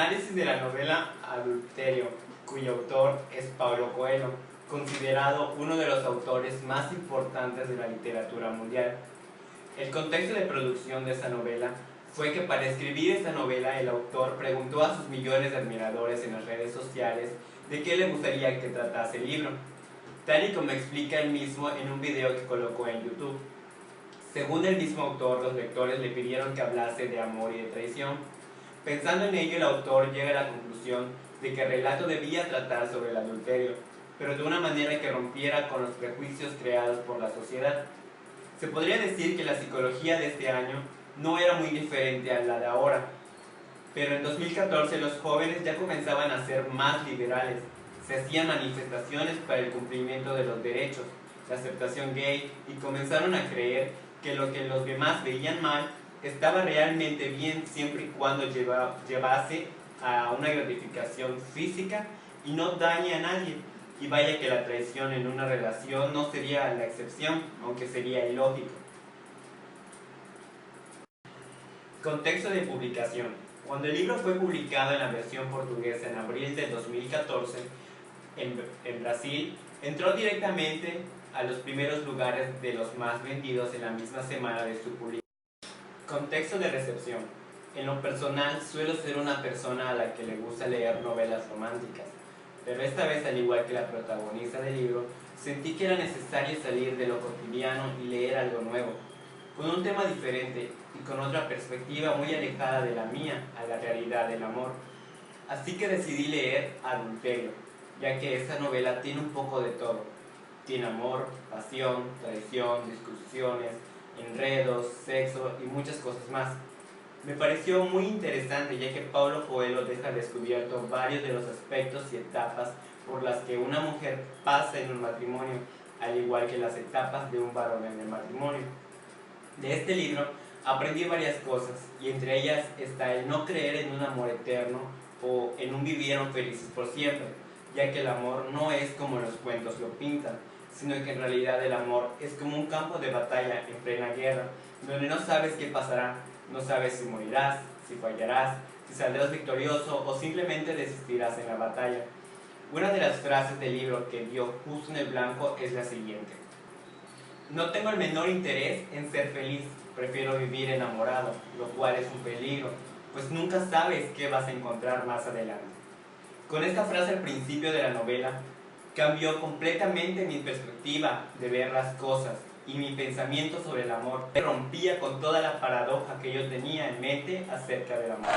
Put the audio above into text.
Análisis de la novela Adulterio, cuyo autor es Paulo Coelho, considerado uno de los autores más importantes de la literatura mundial. El contexto de producción de esta novela fue que para escribir esta novela el autor preguntó a sus millones de admiradores en las redes sociales de qué le gustaría que tratase el libro, tal y como explica él mismo en un video que colocó en YouTube. Según el mismo autor, los lectores le pidieron que hablase de amor y de traición. Pensando en ello, el autor llega a la conclusión de que el relato debía tratar sobre el adulterio, pero de una manera que rompiera con los prejuicios creados por la sociedad. Se podría decir que la psicología de este año no era muy diferente a la de ahora, pero en 2014 los jóvenes ya comenzaban a ser más liberales, se hacían manifestaciones para el cumplimiento de los derechos, la aceptación gay, y comenzaron a creer que lo que los demás veían mal estaba realmente bien siempre y cuando llevase a una gratificación física y no dañe a nadie. Y vaya que la traición en una relación no sería la excepción, aunque sería ilógico. Contexto de publicación. Cuando el libro fue publicado en la versión portuguesa en abril de 2014 en Brasil, entró directamente a los primeros lugares de los más vendidos en la misma semana de su publicación. Contexto de recepción. En lo personal, suelo ser una persona a la que le gusta leer novelas románticas, pero esta vez, al igual que la protagonista del libro, sentí que era necesario salir de lo cotidiano y leer algo nuevo, con un tema diferente y con otra perspectiva muy alejada de la mía a la realidad del amor. Así que decidí leer Adulterio, ya que esta novela tiene un poco de todo. Tiene amor, pasión, traición, discusiones, enredos, sexo y muchas cosas más. Me pareció muy interesante, ya que Paulo Coelho deja al descubierto varios de los aspectos y etapas por las que una mujer pasa en un matrimonio, al igual que las etapas de un varón en el matrimonio. De este libro aprendí varias cosas, y entre ellas está el no creer en un amor eterno o en un vivieron felices por siempre, ya que el amor no es como los cuentos lo pintan, sino que en realidad el amor es como un campo de batalla en plena guerra, donde no sabes qué pasará, no sabes si morirás, si fallarás, si saldrás victorioso o simplemente desistirás en la batalla. Una de las frases del libro que dio justo en el blanco es la siguiente: no tengo el menor interés en ser feliz, prefiero vivir enamorado, lo cual es un peligro, pues nunca sabes qué vas a encontrar más adelante. Con esta frase al principio de la novela, cambió completamente mi perspectiva de ver las cosas y mi pensamiento sobre el amor. Rompía con toda la paradoja que yo tenía en mente acerca del amor.